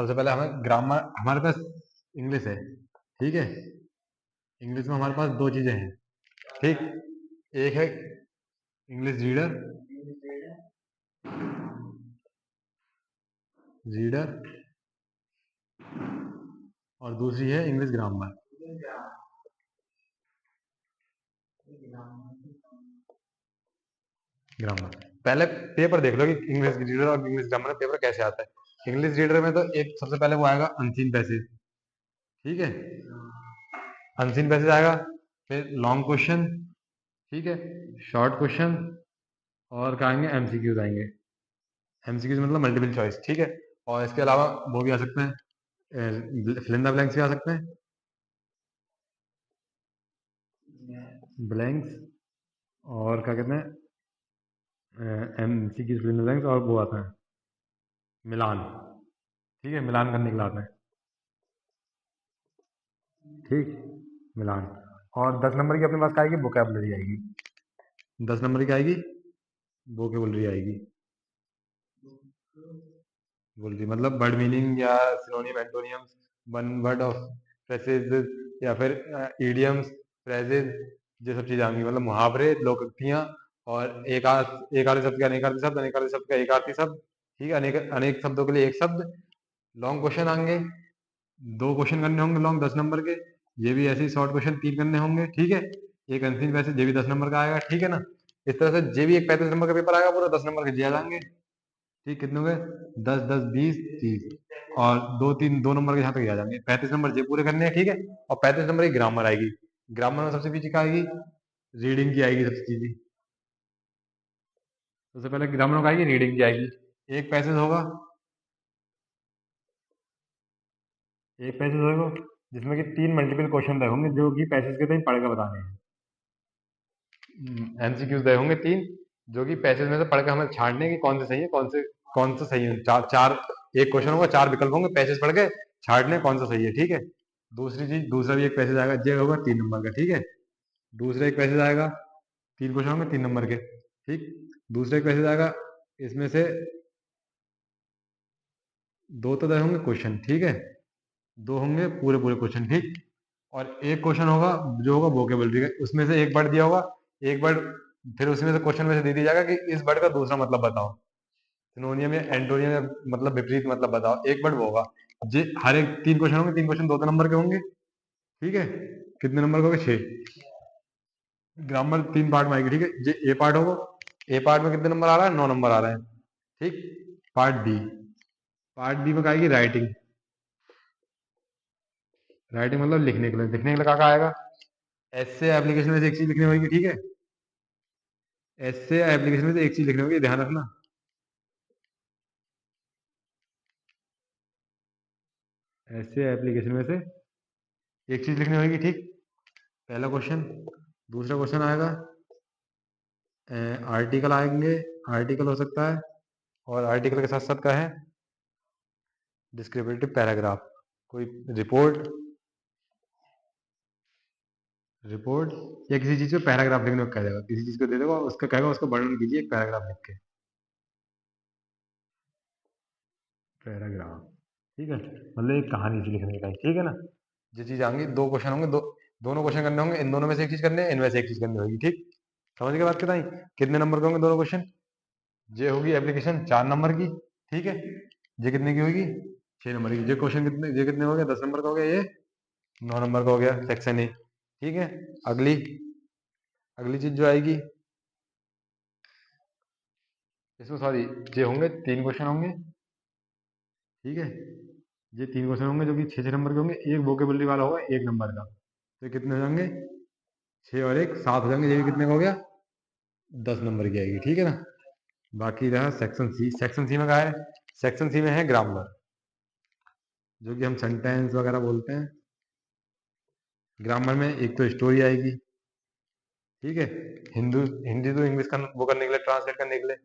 सबसे पहले हमें ग्रामर, हमारे पास इंग्लिश है, ठीक है। इंग्लिश में हमारे पास दो चीजें हैं, ठीक। एक है इंग्लिश रीडर, रीडर, और दूसरी है इंग्लिश ग्रामर। ग्रामर पहले पेपर देख लो कि इंग्लिश रीडर और इंग्लिश ग्रामर में पेपर कैसे आता है। इंग्लिश रीडर में तो एक सबसे पहले वो आएगा अनसीन पैसेज, ठीक है। अनसीन पैसेज आएगा, फिर लॉन्ग क्वेश्चन, ठीक है, शॉर्ट क्वेश्चन, और क्या आएंगे, एमसीक्यूज आएंगे। एमसीक्यूज मतलब मल्टीपल चॉइस, ठीक है। और इसके अलावा वो भी आ सकते हैं, फिल इन द ब्लैंक्स भी आ सकते हैं, ब्लैंक्स, और क्या कहते हैं, MCQs, fill in the blanks, और वो आता है मिलान, ठीक है, मिलान करने के लिए आता है, ठीक, मिलान। और 10 नंबर की अपने पास क्या आएगी, वोकैबुलरी आएगी। 10 नंबर की आएगी, वोकैबुलरी आएगी। वोकैबुलरी मतलब वर्ड मीनिंग या synonym, एंटोनियम्स, one word of phrases, या फिर इडियम्स, फ्रेजेस, ये सब चीजें आएंगी। मतलब मुहावरे, लोकोक्तियां, और एक आधे शब्द के अनेकार्थी शब्द, अनेकार्थी शब्द का एकार्थी शब्द, ठीक है, अनेक अनेक शब्दों के लिए एक शब्द। लॉन्ग क्वेश्चन आएंगे, दो क्वेश्चन करने होंगे लॉन्ग 10 नंबर के। ये भी ऐसे ही शॉर्ट क्वेश्चन 3 करने होंगे, ठीक है। एक अंतिम वैसे ये भी 10 नंबर का आएगा, ठीक है ना। इस तरह से ये भी एक 35 नंबर का पेपर आएगा, पूरा 10 नंबर के दिया जाएंगे, ठीक। कितने हो गए, 10 10 20 30, और दो तीन 2 नंबर के यहाँ तक आ जाएंगे। 35 नंबर ये पूरे करने हैं, ठीक है। और 35 नंबर की ग्रामर आएगी। ग्रामर में सबसे पीछे क्या आएगी, रीडिंग की आएगी सबसे चीजी। सबसे पहले ग्रामर में आएगी, रीडिंग की आएगी। एक पैसेज होगा, एक पैसेज होगा जिसमें कि 3 मल्टीपल क्वेश्चन रहे होंगे, जो कि पैसेज के तक पढ़ के बताने हैं। एमसीक्यूज रहे होंगे 3, जो कि पैसेज में से पढ़ के हमें छांटने की कौन से सही है, कौन सा सही है। चार चार एक क्वेश्चन होगा, 4 विकल्प होंगे, पैसेज पढ़ के छांटने कौन सा सही है, ठीक है। दूसरी चीज, दूसरा भी एक पैसेज आएगा, ये होगा 3 नंबर का, ठीक है। दूसरा एक पैसेज आएगा, 3 क्वेश्चन होंगे 3 नंबर के, ठीक। दूसरा एक पैसेज आएगा, इसमें से दो तो रहे होंगे क्वेश्चन, ठीक है, दो होंगे पूरे पूरे क्वेश्चन, ठीक। और एक क्वेश्चन होगा जो होगा वोकेबलरी का, उसमें से एक वर्ड दिया होगा, एक वर्ड, फिर उसमें से क्वेश्चन में से दे दिया जाएगा कि इस वर्ड का दूसरा मतलब बताओ, सिनोनियम या एंटोनियम, या मतलब विपरीत मतलब बताओ, एक वर्ड वो होगा। जी, हर एक 3 क्वेश्चन होंगे, 3 क्वेश्चन 2 नंबर के होंगे, ठीक है। कितने नंबर के होंगे, 6। ग्रामर 3 पार्ट में आएगी, ठीक है। ये ए पार्ट होगा, ए पार्ट में कितने नंबर आ रहा है, 9 नंबर आ रहा है, ठीक। पार्ट बी, पार्ट बी में क्या आएगी, राइटिंग। राइटिंग मतलब लिखने के लिए क्या आएगा, ऐसे एप्लीकेशन में से एक चीज लिखनी होगी, ठीक है। ऐसे एप्लीकेशन में से एक चीज लिखनी होगी, ध्यान रखना। ऐसे एप्लीकेशन में से एक चीज लिखनी होगी, ठीक। पहला क्वेश्चन। दूसरा क्वेश्चन आएगा, आर्टिकल आएंगे, आर्टिकल हो सकता है, और आर्टिकल के साथ साथ क्या है, डिस्क्रिप्टिव पैराग्राफ, कोई रिपोर्ट, रिपोर्ट, या किसी चीज को पैराग्राफ लिखने को कह देगा, किसी चीज को दे देगा, उसका कहेगा उसका वर्णन कीजिए एक पैराग्राफ लिख के, पैराग्राफ, ठीक है, मतलब एक कहानी सी लिखने का, ठीक है ना। ये चीज आएंगी, दो क्वेश्चन होंगे, दोनों क्वेश्चन करने होंगे, इन दोनों में से एक चीज करनी है, इनमें से एक चीज करनी होगी, ठीक। समझ के बात बताई, कितने नंबर के होंगे दोनों क्वेश्चन। ये होगी एप्लीकेशन 4 नंबर की, ठीक है। ये कितने की होगी, 6 नंबर की। ये क्वेश्चन कितने, ये कितने हो गए, 10 नंबर का हो गया, ये 9 नंबर का हो गया, सेक्शन ए, ठीक है। अगली अगली चीज जो आएगी, इसमें सॉरी, ये होंगे 3 क्वेश्चन होंगे, ठीक है। ये 3 क्वेश्चन होंगे जो कि 6 6 नंबर के होंगे, एक वोकेबलरी वाला होगा 1 नंबर का। तो ये कितने हो जाएंगे, 6 और 1 7 हो जाएंगे, ये भी कितने का हो गया, 10 नंबर की आएगी, ठीक है ना। बाकी रहा सेक्शन सी। सेक्शन सी में क्या है, सेक्शन सी में है ग्रामर, जो कि हम सेंटेंस वगैरह बोलते हैं। ग्रामर में एक तो स्टोरी आएगी, ठीक है, हिंदी तो इंग्लिश का वो करने के लिए, ट्रांसलेट करने के लिए,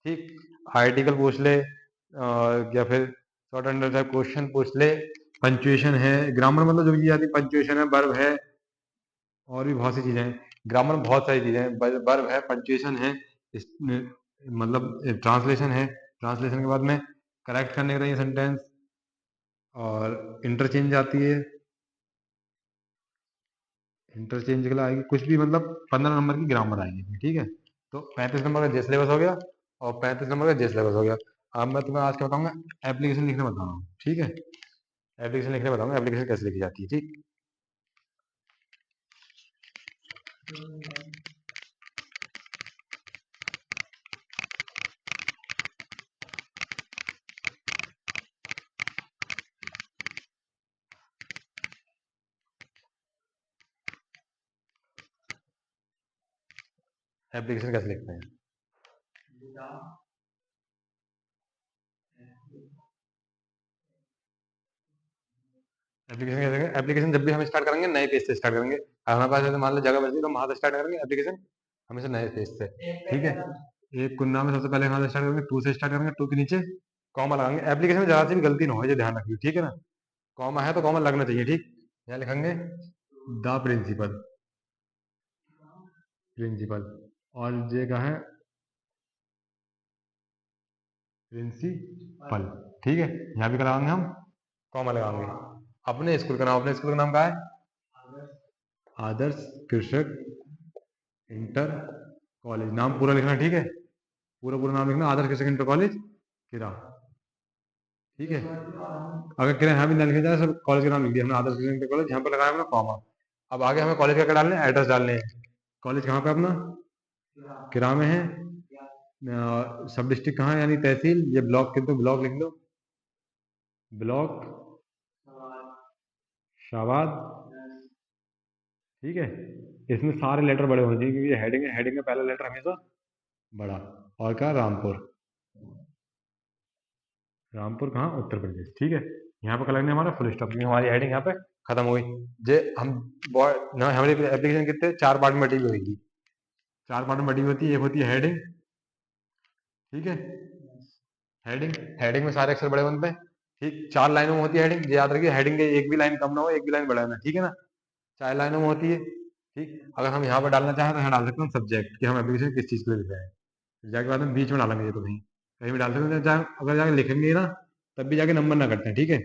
ठीक। आर्टिकल पूछ ले, या फिर शॉर्ट एंड टाइप क्वेश्चन पूछ ले। पंचुएशन है, ग्रामर मतलब जो भी चीज आती है, पंचुएशन है, वर्ब है, और भी बहुत सी चीजें हैं। ग्रामर में बहुत सारी चीजें हैं, वर्ब है, पंचुएशन है, मतलब ट्रांसलेशन है, ट्रांसलेशन के बाद में करेक्ट करने के लिए सेंटेंस, और इंटरचेंज आती है, इंटरचेंज के लिए आएगी कुछ भी, मतलब 15 नंबर की ग्रामर आएगी इसमें, ठीक है। तो 35 नंबर का जे सिलेबस हो गया और 35 नंबर का जे सिलेबस हो गया। अब मैं तुम्हें आज क्या बताऊंगा, एप्लीकेशन लिखने बता रहा हूँ, ठीक है। एप्लीकेशन लिखने बताऊंगा, एप्लीकेशन कैसे लिखी जाती है, ठीक। एप्लीकेशन कैसे लिखते हैं, एप्लीकेशन कैसे, एप्लीकेशन जब भी हम स्टार्ट करेंगे नए पेज से स्टार्ट करेंगे। हमारे पास जैसे मान लो जगह बची तो हम वहां से स्टार्ट करेंगे एप्लीकेशन, हमेशा नए पेज से, ठीक है। एक कुंदा में सबसे पहले कहाँ से स्टार्ट करेंगे, टू से स्टार्ट करेंगे, टू के नीचे कॉमा लगाएंगे। एप्लीकेशन में जरा सी भी गलती ना हो, ये ध्यान रखिए, ठीक है ना। कॉमा है तो कॉमा लगना चाहिए, ठीक। यहाँ लिखेंगे द प्रिंसिपल, प्रिंसिपल, और ये का है प्रिंसिपल, ठीक है। यहाँ भी कराएंगे हम, कॉमा लगाएंगे। अपने स्कूल का नाम, अपने स्कूल का नाम क्या है, आदर्श कृषक इंटर कॉलेज, नाम पूरा लिखना, ठीक है। पूरा पूरा नाम लिखना, आदर्श कृषक इंटर कॉलेज किरा, ठीक है। अगर किरा यहाँ भी ना लिखा जाए, सब कॉलेज का नाम लिख दिया हमने, आदर्श कृषक इंटर कॉलेज, यहाँ पर लगाया हमने कॉमा। अब आगे हमें कॉलेज का क्या डालना है, एड्रेस डालने हैं। कॉलेज कहाँ पे अपना, किरा में है। सब डिस्ट्रिक्ट कहाँ है, यानी तहसील, ये ब्लॉक के तो ब्लॉक लिख दो, ब्लॉक शाबाद, ठीक है। इसमें सारे लेटर बड़े होने चाहिए क्योंकि ये हेडिंग है, हेडिंग का पहला लेटर हमेशा बड़ा। और क्या, रामपुर, रामपुर कहाँ, उत्तर प्रदेश, ठीक है। यहाँ पे क्या लगना है हमारा, फुल स्टॉप, क्योंकि हमारी हेडिंग यहाँ पे खत्म हो गई। जे हम ना, हमारी एप्लीकेशन कितने, 4 पार्ट में बटी हुई होगी, 4 पार्ट में बटी हुई होती है। एक होती है हेडिंग, ठीक है। हेडिंग, हेडिंग में सारे अक्षर बड़े बनते हैं, ठीक। 4 लाइनों में होती है हेडिंग, याद रखिए, हेडिंग के एक भी लाइन कम ना हो, एक भी लाइन बढ़ाना, ठीक है ना। 4 लाइनों में होती है, ठीक। अगर हम यहाँ पर डालना चाहें तो यहाँ डाल सकते हैं सब्जेक्ट, कि हम एप्लीकेशन किस चीज़ के लिए लिख रहे हैं। जाके बाद में बीच में डालेंगे, ये तो कहीं कहीं भी डाल सकते हैं, चाहे अगर जाके लिखेंगे ना तब भी जाके नंबर ना कटते हैं, ठीक है।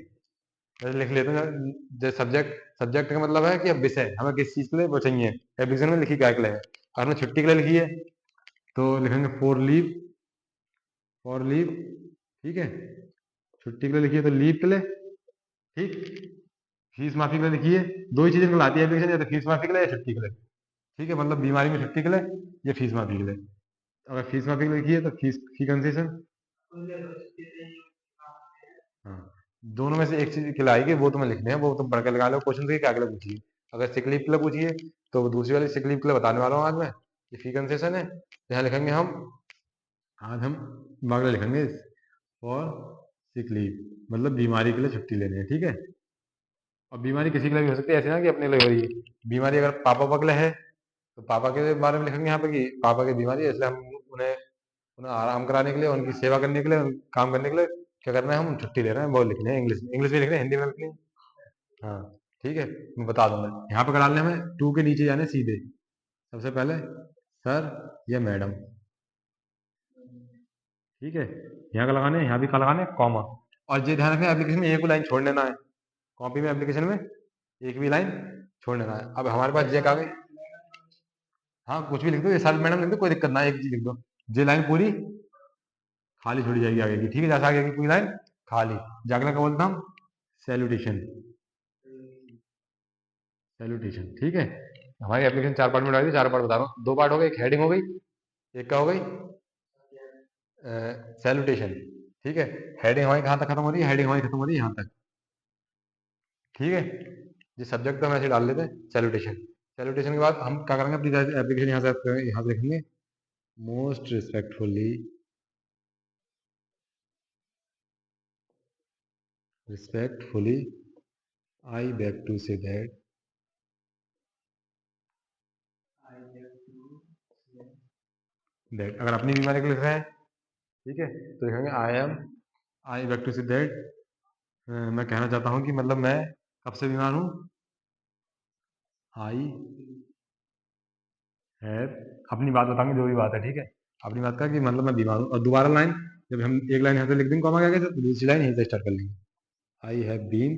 जैसे लिख लेते हैं, जैसे सब्जेक्ट, सब्जेक्ट का मतलब है कि अब विषय हमें किस चीज़ के लिए वो चाहिए, एप्लीकेशन में लिखी क्या के लिए है। अगर हमने छुट्टी के लिए लिखी है तो लिखेंगे फॉर लीव, फॉर लीव, ठीक है। छुट्टी के लिए लिखी है तो लीव के लिए, ठीक। फीस माफी के लिए लिखी है, दो ही चीजें निकलाती है एप्लीकेशन, या तो फीस माफी के लिए या छुट्टी के लिए, ठीक है। मतलब बीमारी में छुट्टी के लिए या फीस माफी के लिए। अगर फीस माफी के लिए लिखी है तो फीस फी कंसेशन, हाँ। दोनों में से एक चीज खिलाएगी, वो तुम्हें लिखने है, वो तुम पढ़ के लगा लो क्वेश्चन से, क्या के लिए पूछिए। अगर सिक लीव के लिए पूछिए तो दूसरी वाली सिक लीव के लिए बताने वाला हूँ आज मैं, ये फी कंसेशन है। तो यहाँ लिखेंगे हम, आज हम बागला लिखेंगे फॉर सिक लीव, मतलब बीमारी के लिए छुट्टी लेनी है, ठीक है। और बीमारी किसी के लिए भी हो सकती है, ऐसे ना कि अपने लिए हो रही है। बीमारी अगर पापा वापा के लिए है तो पापा के बारे में लिखेंगे यहाँ पे कि पापा की बीमारी है, इसलिए हम उन्हें उन्हें आराम कराने के लिए, उनकी सेवा करने के लिए, काम करने के लिए क्या करना है, हम छुट्टी ले रहे हैं, वो लिखने हैं इंग्लिश में, इंग्लिश में लिखने हैं, हिंदी में लिखनी है। हाँ, ठीक है, मैं बता दूंगा। यहाँ पे क्या डालने हैं हमें, टू के नीचे जाने सीधे, सबसे पहले सर या मैडम, ठीक है। यहाँ का लगाने हैं, यहाँ भी का लगाने हैं कॉमा। और ये ध्यान रखना, एप्लीकेशन में एक भी लाइन छोड़ देना है, कॉपी में एप्लीकेशन में एक भी लाइन छोड़ देना है। अब हमारे पास ये कागज, हाँ कुछ भी लिख दो, ये सर मैडम लिख दो, कोई दिक्कत ना है, एक चीज लिख दो, ये लाइन पूरी खाली छोड़ी जाएगी आगे की, ठीक है। जैसे आगे की पूरी लाइन खाली, जागना का बोलता हम सैल्यूटेशन, सैल्यूटेशन, ठीक है। हमारी एप्लीकेशन 4 पार्ट में डाली थी, 4 पार्ट बता रहा हूँ। 2 पार्ट हो गए, एक हेडिंग हो गई, एक क्या हो गई, सैल्यूटेशन, ठीक है। हेडिंग हमारी कहाँ तक खत्म हो रही है, हेडिंग हमारी खत्म हो रही है यहाँ तक, ठीक है। ये सब्जेक्ट तो हम ऐसे डाल लेते हैं सैल्यूटेशन। सैल्यूटेशन के बाद हम क्या करेंगे, अपनी एप्लीकेशन यहाँ से लिखेंगे, most respectfully, respectfully I beg to say that अगर अपनी बीमारी को लिख रहे हैं, ठीक है, तो लिखेंगे आई बैक टू से दैट, मैं कहना चाहता हूँ कि मतलब मैं कब से बीमार हूँ, आई है, अपनी बात बताएंगे जो भी बात है, ठीक है। अपनी बात का कि मतलब मैं बीमार हूँ, और दोबारा लाइन, जब हम एक लाइन यहाँ से लिख देंगे कॉमा के आगे से, तो दूसरी लाइन यहीं से स्टार्ट कर लेंगे, I have been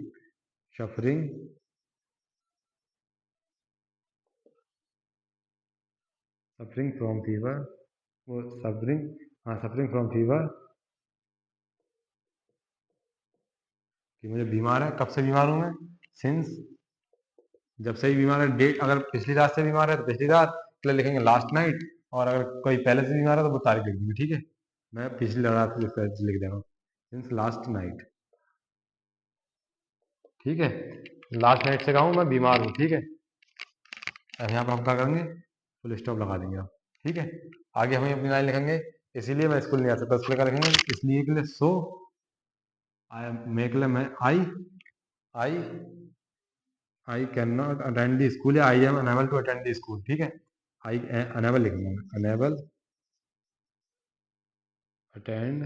suffering from fever, वो सफरिंग, हाँ सफरिंग फ्रॉम फीवर, कि मुझे बीमार है, कब से बीमार हूँ मैं, सिंस, जब से ही बीमार है, डेट अगर पिछली रात से बीमार है तो पिछली रात के लिए लिखेंगे लास्ट नाइट, और अगर कोई पहले से बीमार है तो वो तारीख लिख देंगे, ठीक है। मैं पिछली रात लिख दे रहा हूँ, सिंस लास्ट नाइट, ठीक है। लास्ट नाइट से कहूँ मैं बीमार हूँ, ठीक है। अब यहाँ पर हम क्या करेंगे, फुल स्टॉप लगा देंगे आप, ठीक है। आगे हमें अपनी लाइन लिखेंगे, इसीलिए मैं स्कूल नहीं आ सकता, उसके लिए क्या लिखेंगे, इसलिए के लिए सो, आई मेक ले मैं I I can not attend the school, या I am unable to attend the school, ठीक है। आई अनेबल लिखेंगे, अनेबल अटेंड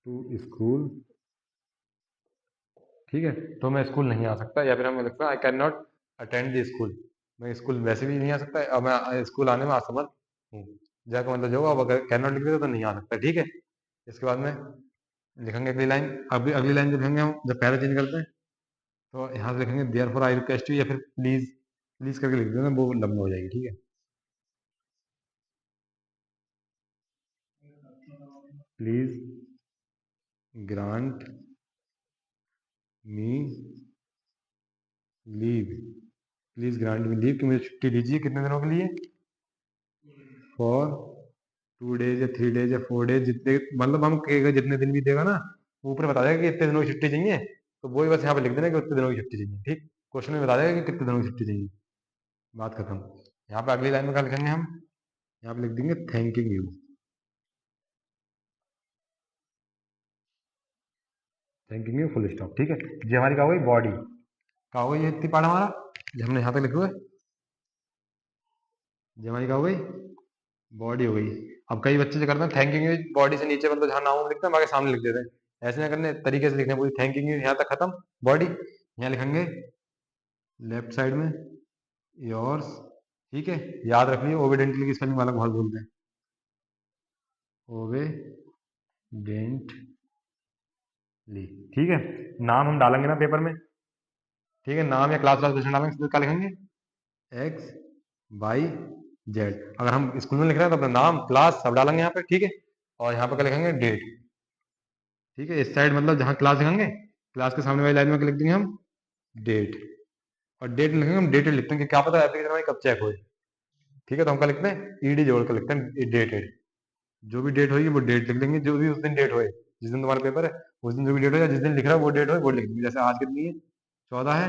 टू स्कूल, ठीक है। तो मैं स्कूल नहीं आ सकता, या फिर हम लिखते हैं आई can not attend the school, मैं स्कूल वैसे भी नहीं आ सकता, अब मैं स्कूल आने में असमर्थ हूँ, जाकर मतलब जो होगा, अब अगर कैन नॉट लिख देते तो नहीं आ सकता, ठीक है। इसके बाद में लिखेंगे अगली लाइन, अभी अगली लाइन जब लिखेंगे हम, जब पहले चेंज करते हैं तो यहाँ से लिखेंगे therefore I request you, या फिर प्लीज, प्लीज करके लिख देना, वो लंबा हो जाएगी, ठीक है। Please grant me leave, please grant me leave, कि मुझे छुट्टी दीजिए, कितने दिनों के लिए, फॉर 2 डेज या 3 डेज या 4 डेज, जितने मतलब हम कहेगा जितने दिन भी देगा ना, वो ऊपर बता देगा कि इतने दिनों की छुट्टी चाहिए, तो वही बस यहाँ पे लिख देना कि उतने दिनों की छुट्टी चाहिए, ठीक। क्वेश्चन में बता देगा कि कितने दिनों की छुट्टी चाहिए, बात खत्म। यहाँ पे अगली लाइन में क्या लिखेंगे हम, यहाँ पे लिख देंगे thanking you, thanking you full stop, ठीक है। ये हमारी क्या हो गई, बॉडी का हो गई, ये इतनी पार्ट हमारा, जो हमने यहाँ तक लिखा हुआ है, ये हमारी क्या हो गई, बॉडी हो गई। अब कई बच्चे जो करते हैं थैंकिंग यू बॉडी से नीचे, मतलब जहाँ नाम लिखते हैं बाकी सामने लिख देते हैं, ऐसे ना करने, तरीके से लिखने पूरी थैंकिंग यू यहाँ तक खत्म, बॉडी यहाँ लिखेंगे लेफ्ट साइड में योर्स, ठीक है। याद रखिए ओबीडेंटली की स्पेलिंग वाला बहुत बोलते हैं, ओबीडेंटली, ठीक है। नाम हम डालेंगे ना पेपर में, ठीक है, नाम या क्लास क्वेश्चन डालेंगे, तो क्या लिखेंगे, एक्स वाई जेड। अगर हम स्कूल में लिख रहे हैं तो अपना नाम क्लास सब डालेंगे यहाँ पे, ठीक है। और यहाँ पे क्या लिखेंगे, डेट, ठीक है। इस साइड मतलब जहाँ क्लास लिखेंगे, क्लास के सामने वाली लाइन में क्या लिख देंगे हम, डेट, और डेट लिखेंगे हम, डेटेड लिखते हैं कि क्या पता एप्लीकेशन हमारी कब चेक हो, ठीक है। तो हम क्या लिखते हैं, ईडी जोड़ कर लिखते हैं, डेटेड, जो भी डेट होगी वो डेट लिख देंगे, जो भी उस दिन डेट होए, जिस दिन तुम्हारा पेपर है उस दिन जो भी डेट हो, या जिस दिन लिख रहा है वो डेट हो वो लिख देंगे। जैसे आज कितनी है, 14 है,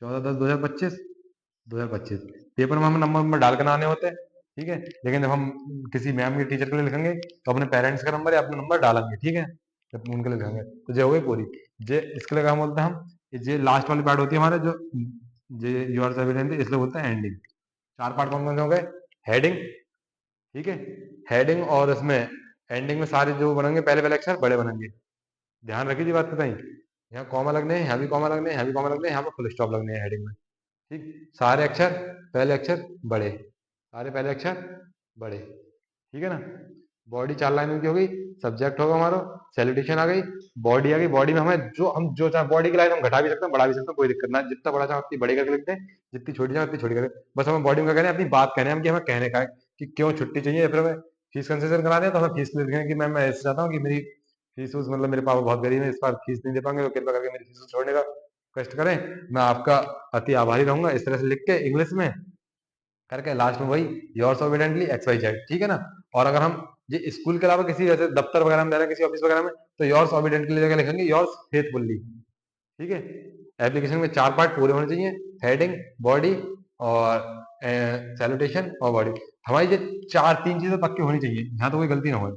14/10/2025, 2025। पेपर में हम नंबर नंबर डाल कर आने होते हैं, ठीक है। लेकिन जब हम किसी मैम के टीचर के लिए लिखेंगे तो अपने पेरेंट्स का नंबर या अपना नंबर डालेंगे, ठीक है, जब उनके लिए लिखेंगे तो जो हो गई पूरी। जे इसके लिए क्या बोलते हैं हम, जे लास्ट वाली पार्ट होती है हमारे जो, जे योर एविडेंट, इसलिए बोलते हैं एंडिंग। चार पार्ट कौन कौन से हो गए, हेडिंग, ठीक है, हेडिंग, और इसमें एंडिंग में सारे जो बनेंगे पहले पहले अक्षर बड़े बनेंगे, ध्यान रखिए बात बताई, यहाँ कॉमा लगने हैं, यहाँ भी कॉमा लगने हैं, यहाँ भी कॉमा लगने हैं, यहाँ पर फुल स्टॉप लगने हैं हेडिंग में, ठीक। सारे अक्षर पहले अक्षर बड़े, सारे पहले अक्षर बड़े, ठीक है ना। बॉडी 4 लाइनों की हो गई, सब्जेक्ट होगा हमारा, सैल्यूटेशन आ गई, बॉडी आ गई, बॉडी में हमें जो चाहे बॉडी की लाइन हम घटा भी सकते हैं बढ़ा भी सकते हैं, कोई दिक्कत ना है, जितना बड़ा चाहे उतनी बड़ी करके लिखते हैं, जितनी छोटी चाहे उतनी छोटी करके, बस हमें बॉडी में क्या कहना है, अपनी बात कहना है हम, कि हमें कहने का है कि क्यों छुट्टी चाहिए, या फिर हमें फीस कंसेशन कराने हैं तो हमें फीस लिख दें कि मैम मैं ऐसे चाहता हूँ कि मेरी फीस उस मतलब मेरे पापा बहुत गरीब है, इस बार फीस नहीं दे पाएंगे, तो कृपया करके मेरी फीस छोड़ने का कष्ट करें, मैं आपका अति आभारी रहूंगा, इस तरह से लिख के इंग्लिश में करके लास्ट में वही योर्स ऑबिडेंटली एक्स वाई जेड, ठीक है ना। और अगर हम ये स्कूल के अलावा किसी जैसे दफ्तर वगैरह में दे रहे हैं, किसी ऑफिस वगैरह में, तो योर्स ऑबिडेंटली जगह लिखेंगे योर्स फेथफुल्ली, ठीक है। एप्लीकेशन में 4 पार्ट पूरे होने चाहिए, हेडिंग, बॉडी, और सैल्यूटेशन और बॉडी। हमारी ये 3 चीजें पक्की होनी चाहिए, यहाँ तो कोई गलती ना हो,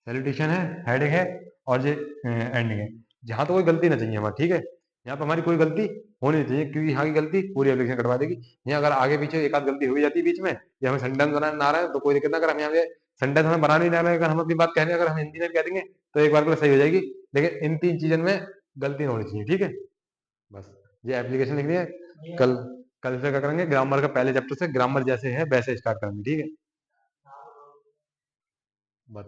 सैल्यूटेशन है, हेडिंग है, और ये एंडिंग है, जहाँ तो कोई गलती ना चाहिए हमारी, ठीक है। यहाँ पर हमारी कोई गलती होनी नहीं चाहिए, क्योंकि यहाँ की गलती पूरी एप्लीकेशन कटवा देगी। यहाँ अगर आगे पीछे एक आध गलती हो जाती है बीच में, या हमें सेंटेंस बनाना ना आ रहा है तो कोई दिक्कत ना, अगर हम यहाँ पे सेंटेंस हमें बनाने नहीं आ रहा है, अगर हम अपनी बात कहने अगर हम हिंदी में कह देंगे तो एक बार के लिए सही हो जाएगी, लेकिन इन 3 चीजों में गलती ना होनी चाहिए, ठीक है। बस ये एप्लीकेशन लिखनी है, कल कल से क्या करेंगे, ग्रामर का पहले चैप्टर से ग्रामर जैसे है वैसे स्टार्ट करेंगे, ठीक है।